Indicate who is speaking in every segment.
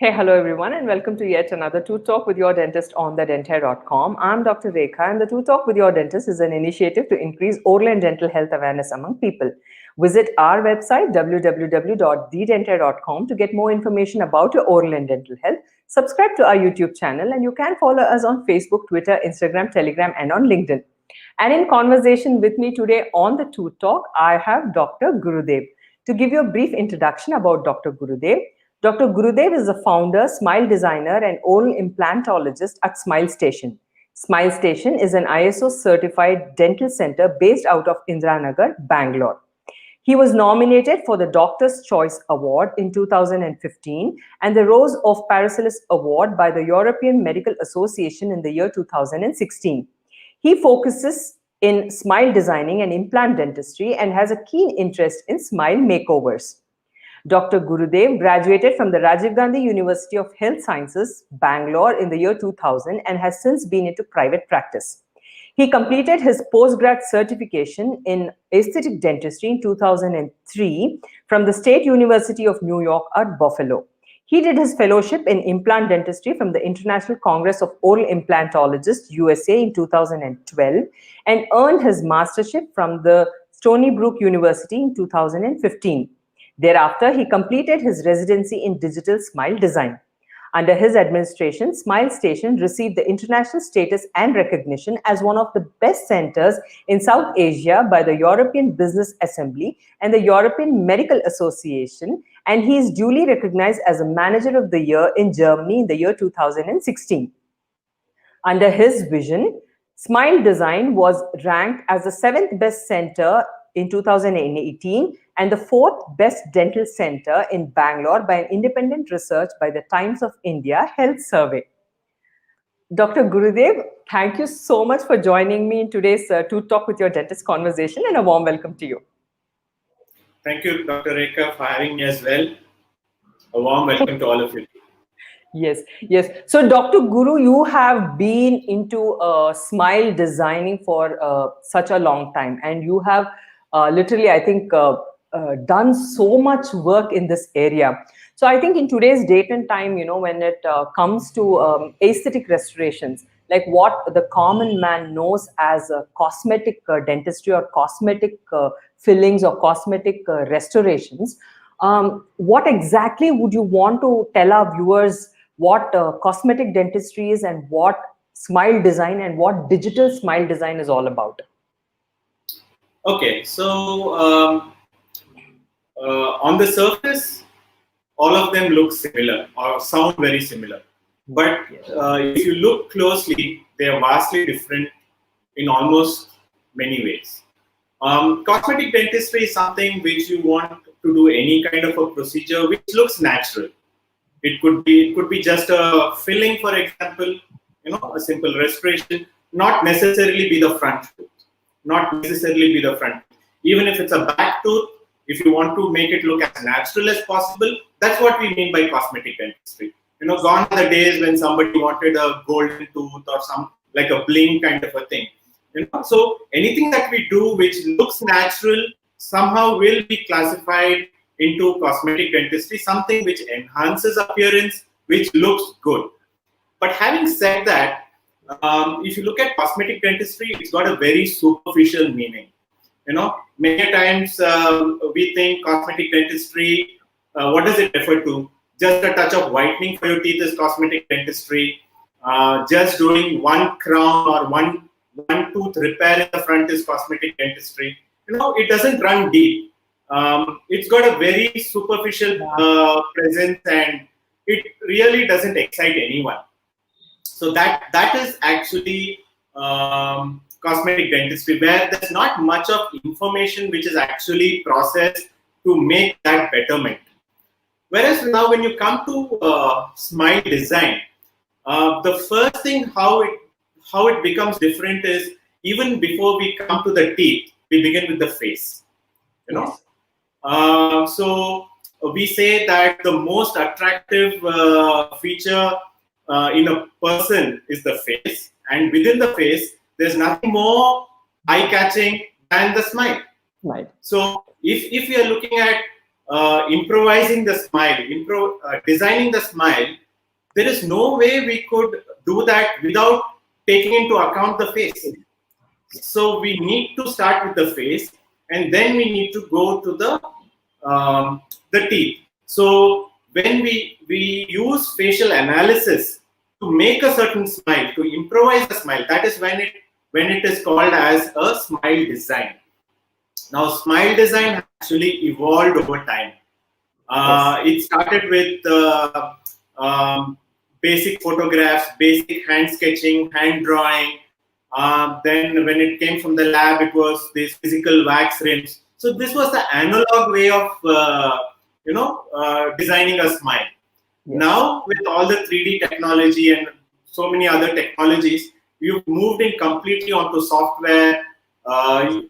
Speaker 1: Hey, hello everyone, and welcome to yet another Tooth Talk with your dentist on thedentaire.com. I'm Dr. Rekha, and the Tooth Talk with your dentist is an initiative to increase oral and dental health awareness among people. Visit our website www.thedentaire.com to get more information about your oral and dental health. Subscribe to our YouTube channel, and you can follow us on Facebook, Twitter, Instagram, Telegram, and on LinkedIn. And in conversation with me today on the Tooth Talk, I have Dr. Gurudev. To give you a brief introduction about Dr. Gurudev, Dr. Gurudev is the founder, smile designer, and oral implantologist at Smile Station. Smile Station is an ISO certified dental center based out of Indiranagar, Bangalore. He was nominated for the Doctor's Choice Award in 2015 and the Rose of Paracelsus Award by the European Medical Association in the year 2016. He focuses in smile designing and implant dentistry and has a keen interest in smile makeovers. Dr. Gurudev graduated from the Rajiv Gandhi University of Health Sciences, Bangalore in the year 2000 and has since been into private practice. He completed his postgrad certification in aesthetic dentistry in 2003 from the State University of New York at Buffalo. He did his fellowship in implant dentistry from the International Congress of Oral Implantologists, USA in 2012 and earned his mastership from the Stony Brook University in 2015. Thereafter, he completed his residency in digital smile design. Under his administration, Smile Station received the international status and recognition as one of the best centers in South Asia by the European Business Assembly and the European Medical Association, and he is duly recognized as a Manager of the Year in Germany in the year 2016. Under his vision, Smile Design was ranked as the 7th best center in 2018 and the 4th best dental center in Bangalore by an independent research by the Times of India Health Survey. Dr. Gurudev, thank you so much for joining me in today's Tooth Talk with your dentist conversation, and a warm welcome to you.
Speaker 2: Thank you, Dr. Rekha, for having me as well. A warm welcome to all of you.
Speaker 1: Yes. So, Dr. Guru, you have been into smile designing for such a long time, and you have literally, I think, done so much work in this area. So I think in today's date and time, when it comes to aesthetic restorations, like what the common man knows as cosmetic dentistry or cosmetic fillings or cosmetic restorations, what exactly would you want to tell our viewers what cosmetic dentistry is and what smile design and what digital smile design is all about?
Speaker 2: Okay, so on the surface, all of them look similar or sound very similar. But if you look closely, they are vastly different in almost many ways. Cosmetic dentistry is something which you want to do any kind of a procedure which looks natural. It could be just a filling, for example, a simple restoration, not necessarily be the front tooth. Not necessarily be the front. Even if it's a back tooth, if you want to make it look as natural as possible, that's what we mean by cosmetic dentistry. Gone are the days when somebody wanted a golden tooth or some like a bling kind of a thing. So anything that we do which looks natural somehow will be classified into cosmetic dentistry, something which enhances appearance, which looks good. But having said that, if you look at cosmetic dentistry, it's got a very superficial meaning. Many times we think cosmetic dentistry, what does it refer to? Just a touch of whitening for your teeth is cosmetic dentistry. Just doing one crown or one tooth repair in the front is cosmetic dentistry. It doesn't run deep. It's got a very superficial presence, and it really doesn't excite anyone. So that is actually cosmetic dentistry, where there's not much of information which is actually processed to make that betterment. Whereas now when you come to smile design, the first thing how it becomes different is even before we come to the teeth, we begin with the face.
Speaker 1: Yes.
Speaker 2: So we say that the most attractive feature in a person is the face, and within the face there's nothing more eye-catching than the smile.
Speaker 1: Right.
Speaker 2: So if we are looking at improvising the smile, designing the smile, there is no way we could do that without taking into account the face. So we need to start with the face, and then we need to go to the teeth. So when we use facial analysis to make a certain smile, to improvise a smile, that is when it is called as a smile design. Now, smile design actually evolved over time. It started with basic photographs, basic hand sketching, hand drawing. Then when it came from the lab, it was these physical wax rims. So this was the analog way of designing a smile. Yes. Now with all the 3D technology and so many other technologies, you've moved in completely onto software.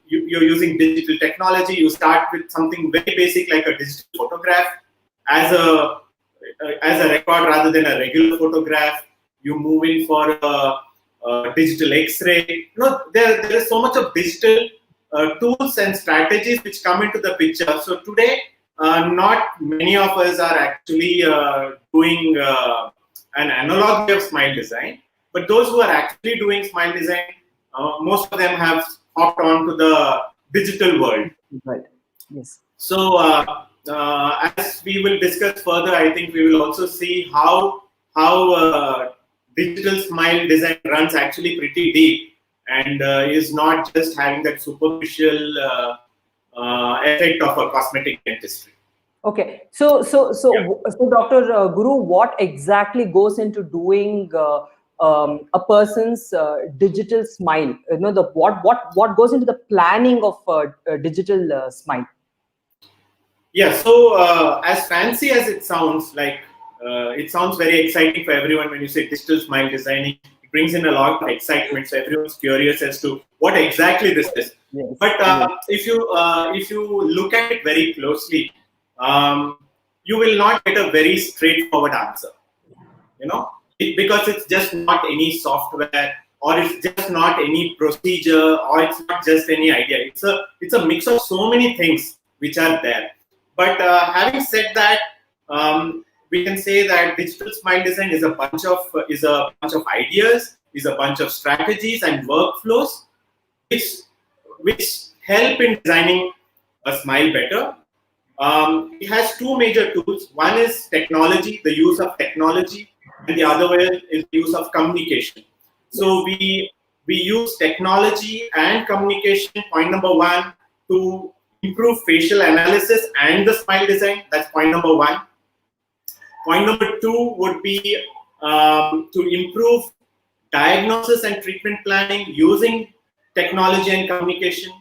Speaker 2: You're using digital technology. You start with something very basic like a digital photograph as a record rather than a regular photograph. You move in for a digital X-ray. There is so much of digital tools and strategies which come into the picture. So today, not many of us are actually doing an analog way of smile design, but those who are actually doing smile design, most of them have hopped on to the digital world.
Speaker 1: Right. Yes.
Speaker 2: So as we will discuss further, I think we will also see how digital smile design runs actually pretty deep and is not just having that superficial effect of a cosmetic dentistry.
Speaker 1: Okay, so Dr. Guru, what exactly goes into doing a person's digital smile? What goes into the planning of a digital smile?
Speaker 2: Yeah, so as fancy as it sounds, it sounds very exciting for everyone when you say digital smile designing. It brings in a lot of excitement, so everyone's curious as to what exactly this is. Yes. But if you look at it very closely, you will not get a very straightforward answer. Because it's just not any software, or it's just not any procedure, or it's not just any idea. It's a mix of so many things which are there. But having said that, we can say that digital smile design is a bunch of ideas, is a bunch of strategies and workflows which help in designing a smile better. It has two major tools. One is technology, the use of technology, and the other way is the use of communication. So we use technology and communication, point number one, to improve facial analysis and the smile design. That's point number one. Point number two would be to improve diagnosis and treatment planning using technology and communication.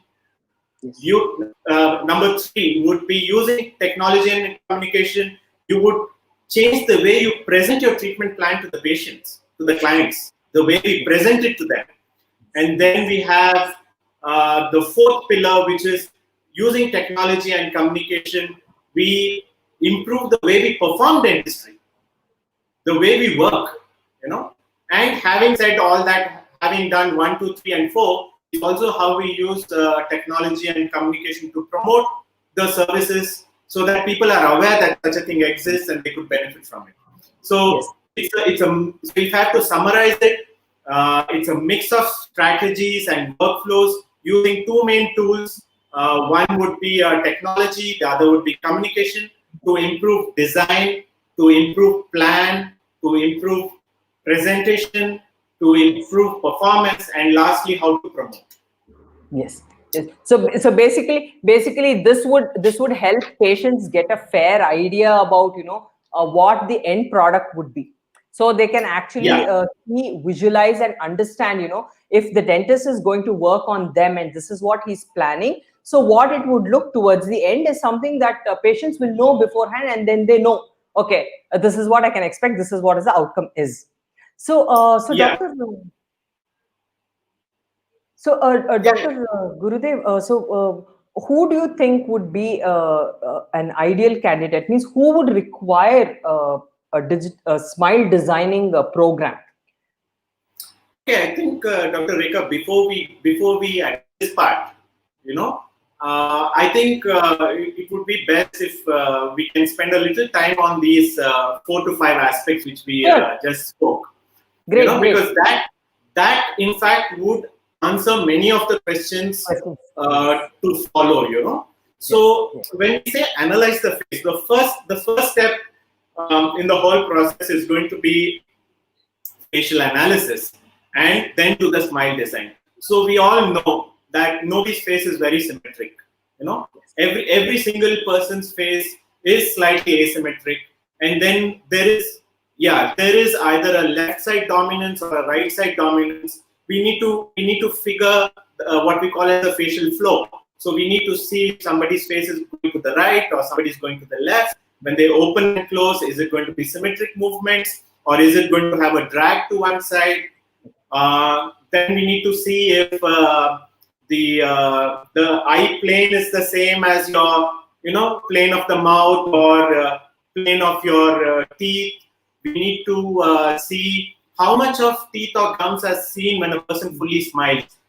Speaker 2: Yes. Number three would be using technology and communication. You would change the way you present your treatment plan to the patients, to the clients, the way we present it to them. And then we have the fourth pillar, which is using technology and communication. We improve the way we perform dentistry, the way we work, And having said all that, having done 1, 2, 3, and 4, is also how we use technology and communication to promote the services so that people are aware that such a thing exists and they could benefit from it. So yes. So if I have to summarize it, it's a mix of strategies and workflows using two main tools. One would be technology, the other would be communication, to improve design, to improve plan, to improve presentation, to improve performance, and lastly, how to promote.
Speaker 1: Yes. Yes. So basically, this would help patients get a fair idea about what the end product would be, so they can actually see, visualize, and understand if the dentist is going to work on them and this is what he's planning. So what it would look towards the end is something that patients will know beforehand, and then they know, okay, this is what I can expect. This is what the outcome is. So Dr. Dr. Gurudev, who do you think would be an ideal candidate? Means who would require a smile designing program?
Speaker 2: Okay, I think Dr. Rekha, before we add this part, I think it would be best if we can spend a little time on these 4 to 5 aspects which we just spoke.
Speaker 1: Great, great.
Speaker 2: Because that in fact would answer many of the questions to follow. So when we say analyze the face, the first step in the whole process is going to be facial analysis, and then do the smile design. So we all know that nobody's face is very symmetric. Every single person's face is slightly asymmetric, and then there is either a left side dominance or a right side dominance. We need to figure what we call as the facial flow. So we need to see if somebody's face is going to the right or somebody's going to the left. When they open and close, is it going to be symmetric movements, or is it going to have a drag to one side? Then we need to see if the eye plane is the same as your plane of the mouth or plane of your teeth. We need to see how much of teeth or gums are seen when a person fully smiles.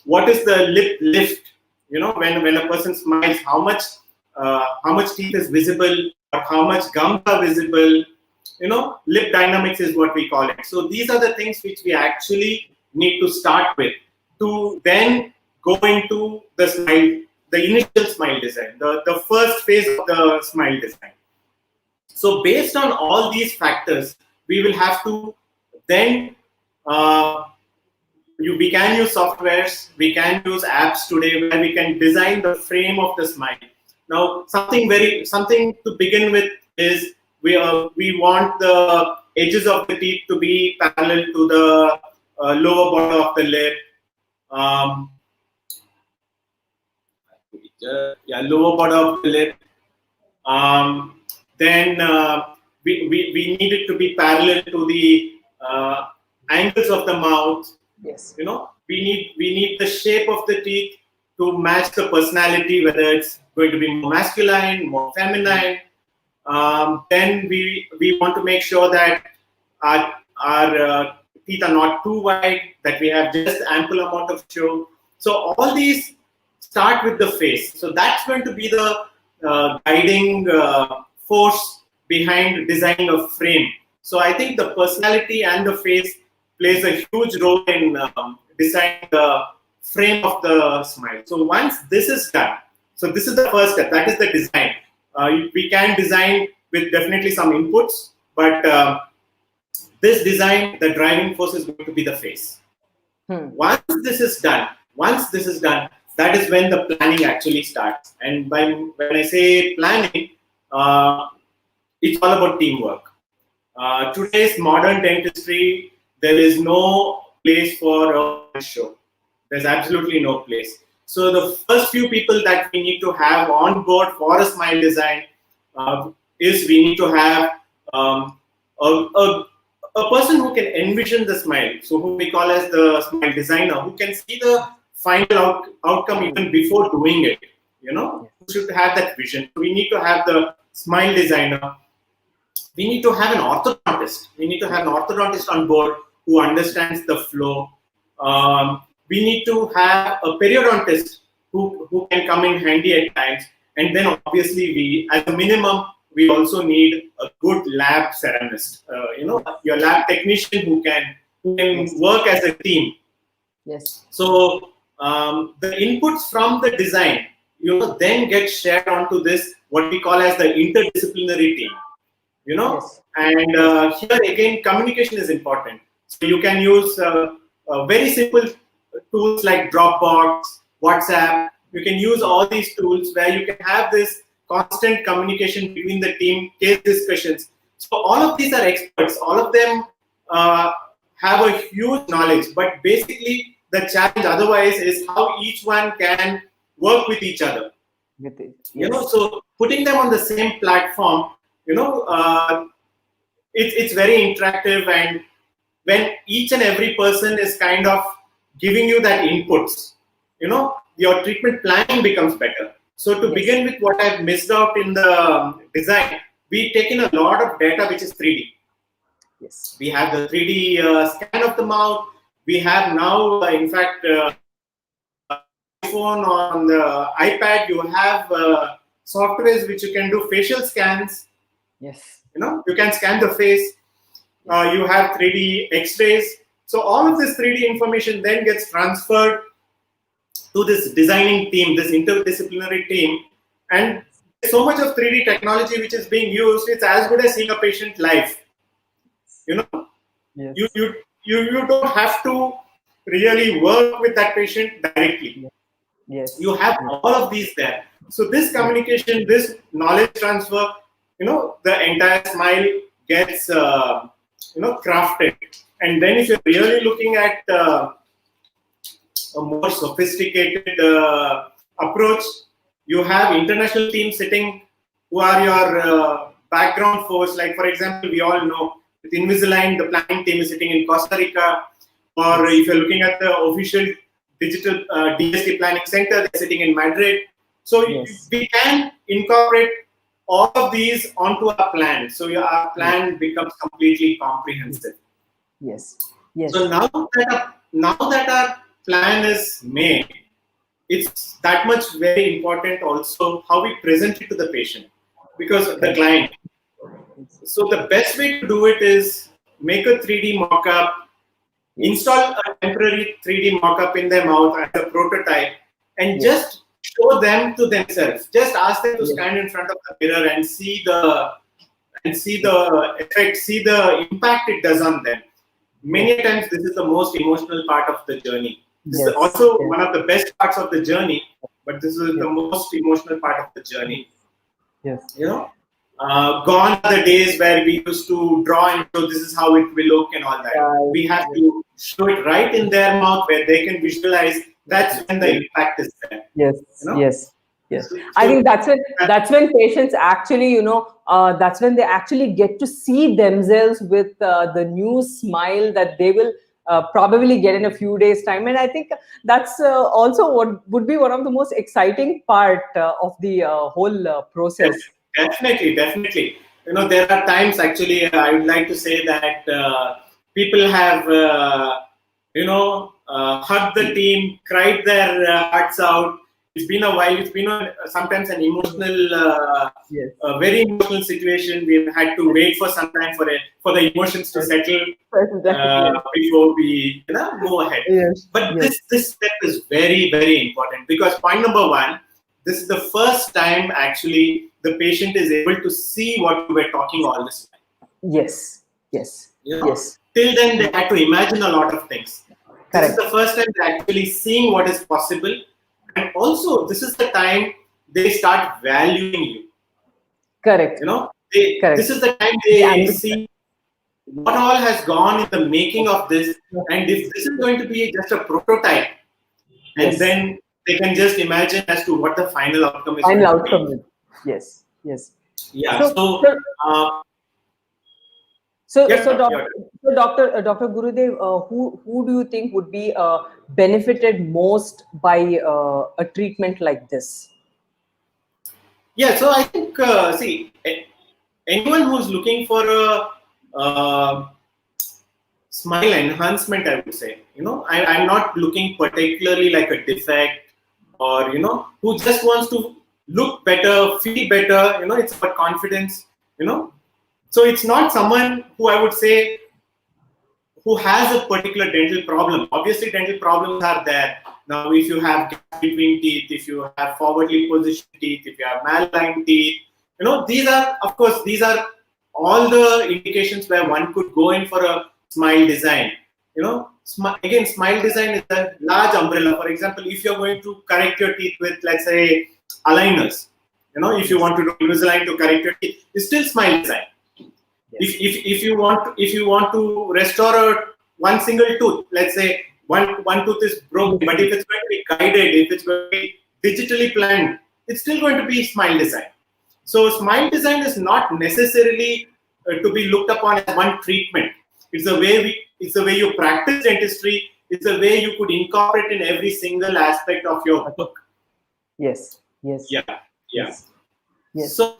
Speaker 2: What is the lip lift? When a person smiles, how much teeth is visible or how much gums are visible. Lip dynamics is what we call it. So these are the things which we actually need to start with to then go into the initial smile design, the first phase of the smile design. So based on all these factors, we will have to then we can use softwares, we can use apps today where we can design the frame of the smile. Now, something to begin with is we want the edges of the teeth to be parallel to the lower border of the lip. Lower border of the lip. Then we need it to be parallel to the angles of the mouth.
Speaker 1: Yes.
Speaker 2: We need the shape of the teeth to match the personality, whether it's going to be more masculine, more feminine. Then we want to make sure that our teeth are not too wide, that we have just ample amount of show. So all these start with the face. So that's going to be the guiding force behind designing a frame. So I think the personality and the face plays a huge role in designing the frame of the smile. So once this is done, so this is the first step, that is the design. We can design with definitely some inputs, but this design, the driving force is going to be the face. Once this is done, that is when the planning actually starts. And when I say planning, it's all about teamwork. Today's modern dentistry, there is no place for a show. There's absolutely no place. So the first few people that we need to have on board for a smile design is we need to have a person who can envision the smile. So who we call as the smile designer, who can see the final outcome even before doing it. Who should have that vision. We need to have the smile designer. We need to have an orthodontist. We need to have an orthodontist on board who understands the flow. We need to have a periodontist who can come in handy at times. And then obviously we, as a minimum, we also need a good lab ceramist. Your lab technician who can work as a team.
Speaker 1: Yes.
Speaker 2: So the inputs from the design, then get shared onto this, what we call as the interdisciplinary team.
Speaker 1: Yes.
Speaker 2: And here again, communication is important. So you can use very simple tools like Dropbox, WhatsApp. You can use all these tools where you can have this constant communication between the team, case discussions. So all of these are experts. All of them have a huge knowledge. But basically, the challenge otherwise is how each one can work with each other.
Speaker 1: Yes.
Speaker 2: So putting them on the same platform, it's very interactive, and when each and every person is kind of giving you that inputs, your treatment planning becomes better. So to begin with, what I've missed out in the design, we've taken a lot of data which is 3D.
Speaker 1: Yes.
Speaker 2: We have the 3D scan of the mouth. We have now, in fact, iPhone or on the iPad, you have softwares which you can do facial scans.
Speaker 1: Yes.
Speaker 2: You can scan the face. You have 3D X-rays. So all of this 3D information then gets transferred to this designing team, this interdisciplinary team, and so much of 3D technology which is being used. It's as good as seeing a patient live.
Speaker 1: Yes.
Speaker 2: You don't have to really work with that patient directly.
Speaker 1: Yes.
Speaker 2: You have all of these there. So this communication, this knowledge transfer, the entire smile gets crafted. And then if you're really looking at a more sophisticated approach, you have international teams sitting who are your background force. Like, for example, we all know with Invisalign, the planning team is sitting in Costa Rica. Or if you're looking at the official digital DST planning center, they're sitting in Madrid. So we can incorporate all of these onto our plan. So our plan becomes completely comprehensive.
Speaker 1: Yes. Yes.
Speaker 2: So now that our plan is made, it's that much very important also how we present it to the patient, because the client. So the best way to do it is make a 3D mock-up, install a temporary 3D mock-up in their mouth as a prototype, and just show them to themselves. Just ask them to stand in front of the mirror and see the effect, see the impact it does on them. Many times, this is the most emotional part of the journey. This is also one of the best parts of the journey, but this is the most emotional part of the journey.
Speaker 1: Yes.
Speaker 2: Gone are the days where we used to draw and show this is how it will look and all that. We have to show it right in their mouth where they can visualize. That's when the impact is there.
Speaker 1: Yes. I think that's when patients actually, that's when they actually get to see themselves with the new smile that they will probably get in a few days' time. And I think that's also what would be one of the most exciting part of the whole process.
Speaker 2: Definitely. There are times, actually, I would like to say that people have, hugged the team, cried their hearts out. It's been a while. It's been sometimes an emotional, very emotional situation. We've had to wait for some time for the emotions to settle before we move ahead. But this step is very, very important, because point number one, this is the first time actually the patient is able to see what we were talking all this time.
Speaker 1: Yes.
Speaker 2: Till then, they had to imagine a lot of things. This is the first time they're actually seeing what is possible. And also, this is the time they start valuing you.
Speaker 1: Correct.
Speaker 2: This is the time they see what all has gone in the making of this. And if this is going to be just a prototype, and then they can just imagine as to what the final outcome is.
Speaker 1: Yes.
Speaker 2: Yeah.
Speaker 1: So Dr. Gurudev, who do you think would be benefited most by a treatment like this?
Speaker 2: Yeah. So I think anyone who's looking for a smile enhancement, I would say, I'm not looking particularly like a defect, or who just wants to look better, feel better. It's about confidence. So it's not someone who I would say who has a particular dental problem. Obviously, dental problems are there. Now, if you have gaps between teeth, if you have forwardly positioned teeth, if you have malaligned teeth, these are all the indications where one could go in for a smile design. Again, smile design is a large umbrella. For example, if you're going to correct your teeth with, let's say, aligners, if you want to do Invisalign to correct your teeth, it's still smile design. If you want to restore one single tooth, let's say one tooth is broken, but if it's going to be guided, if it's going to be digitally planned, it's still going to be smile design. So smile design is not necessarily to be looked upon as one treatment. It's the way you practice dentistry. It's the way you could incorporate in every single aspect of your work.
Speaker 1: Yes.
Speaker 2: So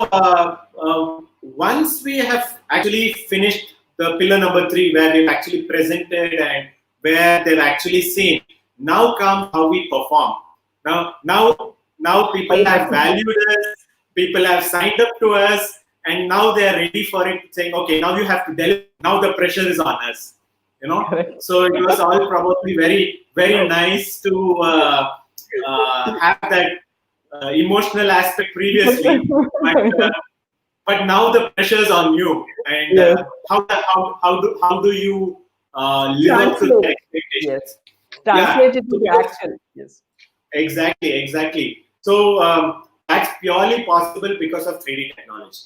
Speaker 2: once we have actually finished the pillar number 3, where we've actually presented and where they've actually seen, now comes how we perform. Now people have valued us, people have signed up to us, and now they are ready for it, saying, okay, now you have to deliver. Now the pressure is on us.
Speaker 1: Correct.
Speaker 2: So it was all probably very nice to have that emotional aspect previously, but now the pressure is on you, and
Speaker 1: Yes.
Speaker 2: how do you live up to
Speaker 1: Translate.
Speaker 2: the expectations?
Speaker 1: Yes. Translate it
Speaker 2: So
Speaker 1: into action. Yes.
Speaker 2: exactly. So that's purely possible because of 3D technology.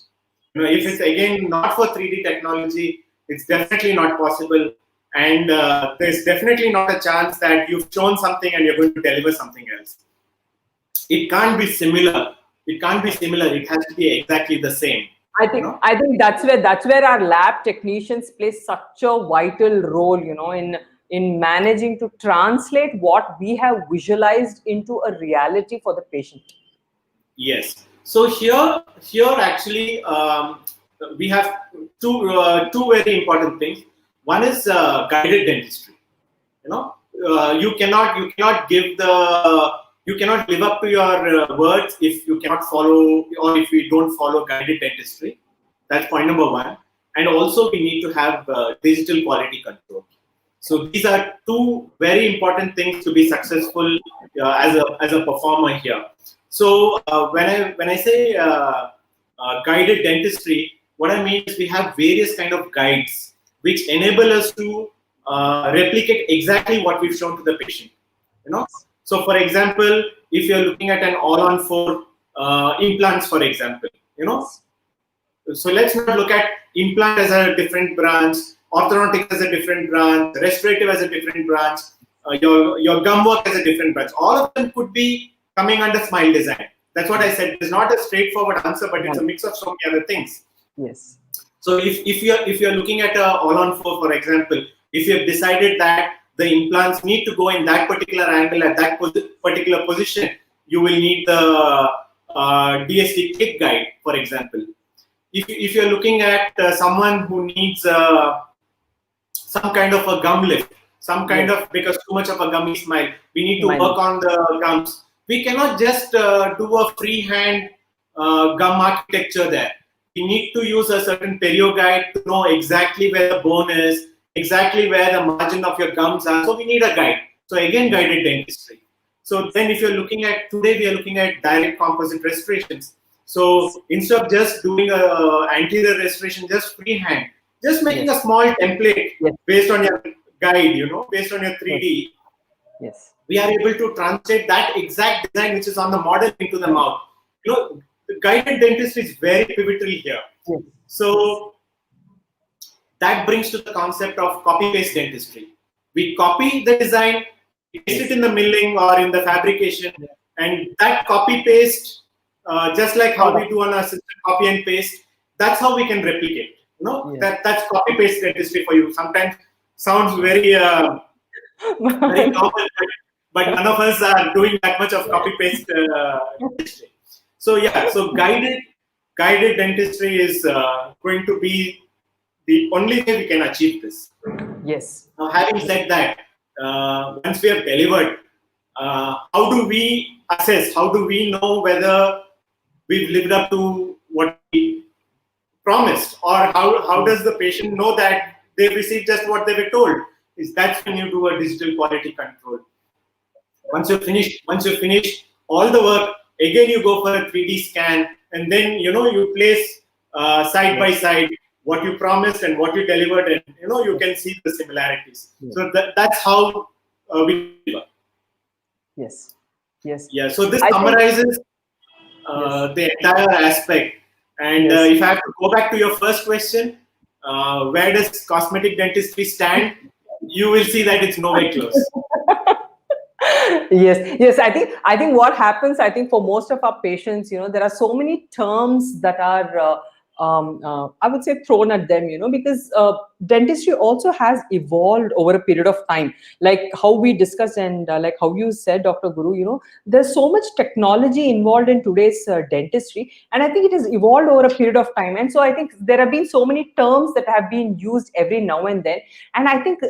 Speaker 2: If it's again not for 3D technology, it's definitely not possible. And there's definitely not a chance that you've shown something and you're going to deliver something else. It can't be similar. It can't be similar. It has to be exactly the same.
Speaker 1: I think that's where our lab technicians play such a vital role, in managing to translate what we have visualized into a reality for the patient.
Speaker 2: Yes. So here actually we have two very important things. One is guided dentistry. You cannot give you cannot live up to your words if you cannot follow, or if we don't follow guided dentistry. That's point number one. And also we need to have digital quality control. So these are two very important things to be successful as a performer here. So when I say guided dentistry, what I mean is we have various kind of guides which enable us to replicate exactly what we've shown to the patient. So for example, if you're looking at an all-on-4 implants, for example, so let's not look at implant as a different branch, orthodontics as a different branch, restorative as a different branch, your gum work as a different branch. All of them could be coming under Smile Design. That's what I said. It's not a straightforward answer, but it's a mix of so many other things.
Speaker 1: Yes.
Speaker 2: So if you're looking at a all-on-4, for example, if you have decided that the implants need to go in that particular angle at that particular position, you will need the DSD click guide, for example. If you're looking at someone who needs some kind of a gum lift, some kind of, because too much of a gummy smile, we need to work on the gums. We cannot just do a freehand gum architecture there. We need to use a certain perio guide to know exactly where the bone is, exactly where the margin of your gums are. So we need a guide. So again, guided dentistry. So then if you're looking at, today we are looking at direct composite restorations. So instead of just doing a anterior restoration, just freehand, just making a small template based on your guide, based on your 3D.
Speaker 1: Yes.
Speaker 2: We are able to translate that exact design which is on the model into the mouth. The guided dentistry is very pivotal here.
Speaker 1: Yes.
Speaker 2: So that brings to the concept of copy-paste dentistry. We copy the design, we paste it in the milling or in the fabrication, and that copy-paste, just like how we do on our system, copy and paste, that's how we can replicate. That's copy-paste dentistry for you. Sometimes sounds very very common, but none of us are doing that much of copy-paste dentistry. So so guided dentistry is going to be the only way we can achieve this.
Speaker 1: Yes.
Speaker 2: Now, having said that, once we have delivered, how do we assess? How do we know whether we've lived up to what we promised, or how does the patient know that they've received just what they were told? That's when you do a digital quality control. Once you finish all the work, again you go for a 3D scan, and then you place side by side what you promised and what you delivered, and you can see the similarities. So that's how we deliver.
Speaker 1: Yes. Yes.
Speaker 2: Yeah. So this summarizes the entire aspect. And if I have to go back to your first question, where does cosmetic dentistry stand? You will see that it's nowhere close.
Speaker 1: Yes. I think what happens, for most of our patients, there are so many terms that are I would say thrown at them, because dentistry also has evolved over a period of time, like how we discussed, and like how you said, Dr. Guru, there's so much technology involved in today's dentistry, and I think it has evolved over a period of time. And so I think there have been so many terms that have been used every now and then, and I think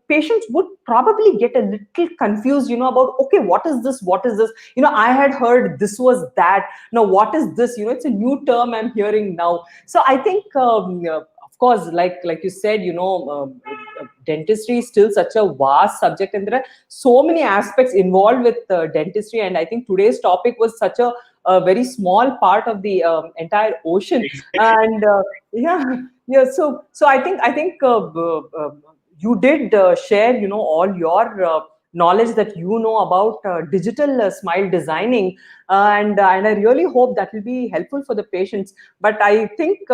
Speaker 1: patients would probably get a little confused, about, okay, what is this, I had heard this was that, now what is this, it's a new term I'm hearing now. So I think of course, like you said, dentistry is still such a vast subject, and there are so many aspects involved with dentistry, and I think today's topic was such a very small part of the entire ocean.
Speaker 2: Exactly.
Speaker 1: And yeah, so I think you did share, all your knowledge that about digital smile designing, and I really hope that will be helpful for the patients. But I think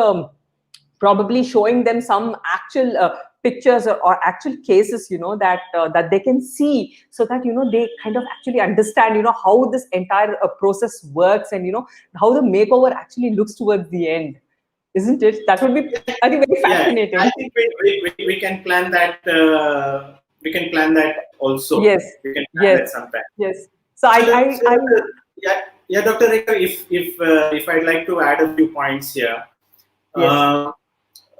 Speaker 1: probably showing them some actual pictures, or actual cases, that they can see, so that they kind of actually understand, how this entire process works, and how the makeover actually looks towards the end, isn't it? That would be, I think, very
Speaker 2: Yeah,
Speaker 1: fascinating.
Speaker 2: I think we can plan that. We can plan that also.
Speaker 1: Yes,
Speaker 2: We can plan
Speaker 1: yes,
Speaker 2: that sometime.
Speaker 1: yes. So
Speaker 2: So,
Speaker 1: I
Speaker 2: yeah, Dr. Rekha, if I'd like to add a few points here.
Speaker 1: yes,
Speaker 2: Uh,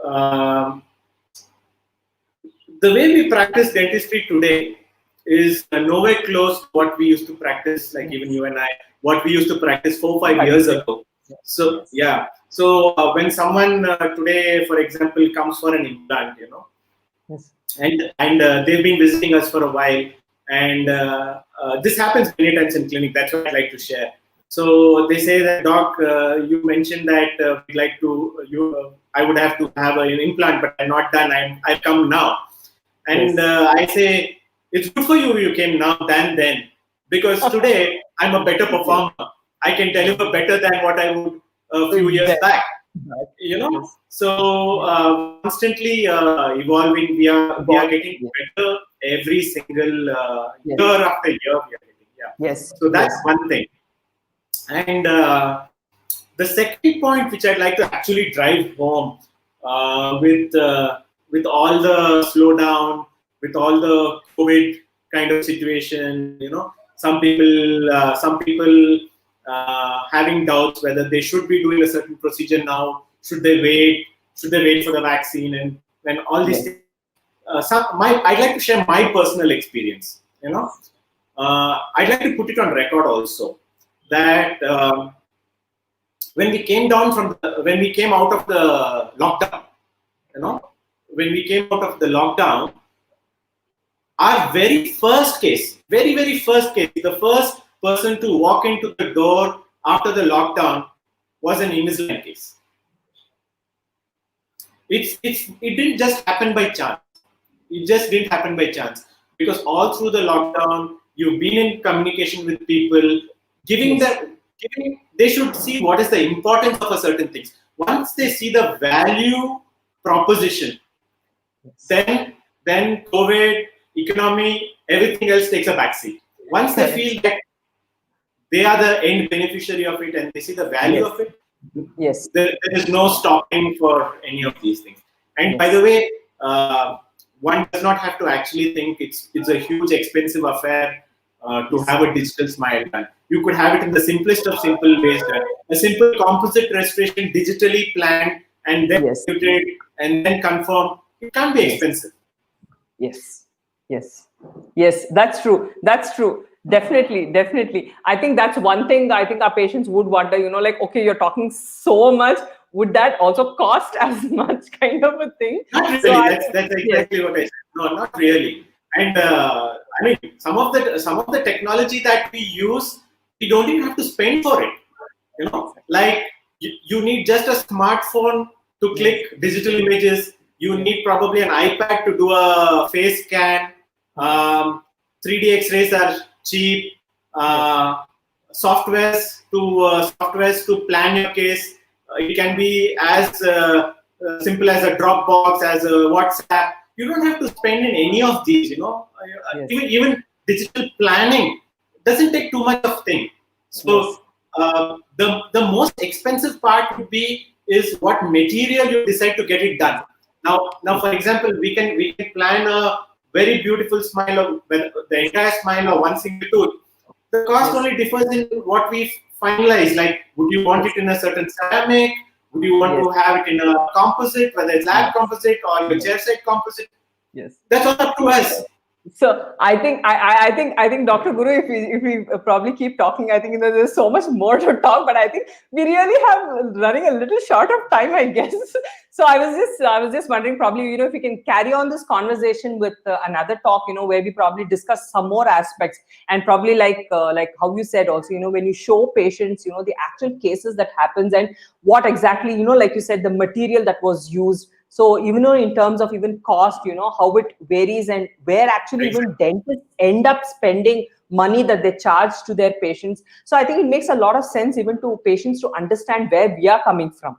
Speaker 2: um, the way we practice dentistry today is nowhere close to what we used to practice, like even you and I, what we used to practice 4 or 5 years ago. So yeah, so when someone today, for example, comes for an implant,
Speaker 1: yes,
Speaker 2: and they've been visiting us for a while, and this happens many times in clinic. That's what I'd like to share. So they say that, doc, you mentioned that we'd like to I would have to have an implant, but I'm not done. I come now. And
Speaker 1: yes.
Speaker 2: I say, it's good for you came now than then. Because today, I'm a better performer. I can deliver better than what I would a few years back.
Speaker 1: Yes.
Speaker 2: So constantly evolving. We are getting better every single year after year. We are getting, yeah.
Speaker 1: Yes.
Speaker 2: So that's one thing. And the second point, which I'd like to actually drive home with all the slowdown, with all the COVID kind of situation, some people having doubts whether they should be doing a certain procedure now. Should they wait? Should they wait for the vaccine? And all these things. I'd like to share my personal experience. I'd like to put it on record also that when we came out of the lockdown, when we came out of the lockdown, our very first case, the first person to walk into the door after the lockdown was an Invisalign case. It didn't just happen by chance. It just didn't happen by chance, because all through the lockdown, you've been in communication with people, they should see what is the importance of a certain things. Once they see the value proposition, then COVID, economy, everything else takes a backseat. Once they feel that they are the end beneficiary of it and they see the value of it, there is no stopping for any of these things. And by the way, one does not have to actually think it's a huge expensive affair to have a digital smile done. You could have it in the simplest of simple ways done. A simple composite restoration, digitally planned, and then muted, and then confirmed. It can't be expensive.
Speaker 1: Yes, that's true. Definitely. I think that's one thing I think our patients would wonder, like, okay, you're talking so much, would that also cost as much, kind of a thing?
Speaker 2: Not really. That's exactly what I said. No, not really. And I mean, some of the technology that we use, we don't even have to spend for it. Like you need just a smartphone to click digital images. You need probably an iPad to do a face scan. 3D X-rays are cheap. Softwares to plan your case. It can be as simple as a Dropbox, as a WhatsApp. You don't have to spend in any of these. Even digital planning doesn't take too much of thing. So the most expensive part would be is what material you decide to get it done. Now, for example, we can plan a very beautiful smile of the entire smile of one single tooth. The cost
Speaker 1: Yes.
Speaker 2: only differs in what we finalize. Like, would you want
Speaker 1: Yes.
Speaker 2: it in a certain ceramic? Would you want
Speaker 1: Yes.
Speaker 2: to have it in a composite, whether it's lab
Speaker 1: Yes.
Speaker 2: composite or a chair side composite?
Speaker 1: Yes.
Speaker 2: That's all up to us.
Speaker 1: So I think Dr. Guru, if we probably keep talking, I think there's so much more to talk, but I think we really have running a little short of time, I guess. So I was just wondering, probably if we can carry on this conversation with another talk, where we probably discuss some more aspects, and probably like how you said also, when you show patients, the actual cases that happens, and what exactly, like you said, the material that was used. So even though in terms of even cost, how it varies, and where actually even
Speaker 2: Exactly.
Speaker 1: dentists end up spending money that they charge to their patients. So I think it makes a lot of sense even to patients to understand where we are coming from.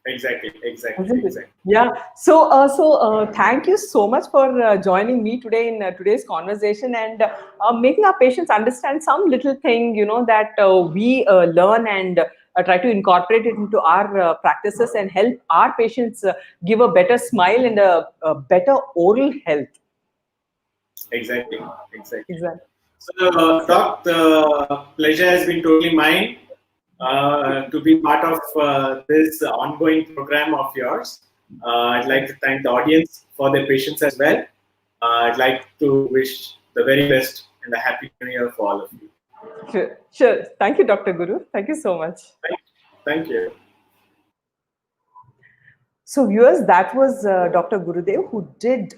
Speaker 2: Exactly. Exactly.
Speaker 1: Isn't it?
Speaker 2: Exactly.
Speaker 1: Yeah. So thank you so much for joining me today in today's conversation, and making our patients understand some little thing, that we learn, and try to incorporate it into our practices, and help our patients give a better smile and a better oral health.
Speaker 2: Exactly. Exactly.
Speaker 1: Exactly.
Speaker 2: So, Doc, the pleasure has been totally mine to be part of this ongoing program of yours. I'd like to thank the audience for their patience as well. I'd like to wish the very best and a happy new year for all of you.
Speaker 1: Sure. Sure. Thank you, Dr. Guru. Thank you so much.
Speaker 2: Thank you.
Speaker 1: So, viewers, that was Dr. Gurudev, who did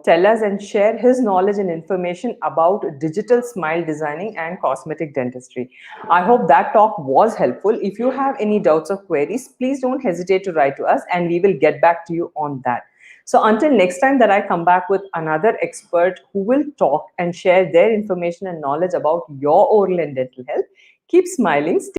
Speaker 1: tell us and share his knowledge and information about digital smile designing and cosmetic dentistry. I hope that talk was helpful. If you have any doubts or queries, please don't hesitate to write to us, and we will get back to you on that. So, until next time that I come back with another expert who will talk and share their information and knowledge about your oral and dental health, keep smiling.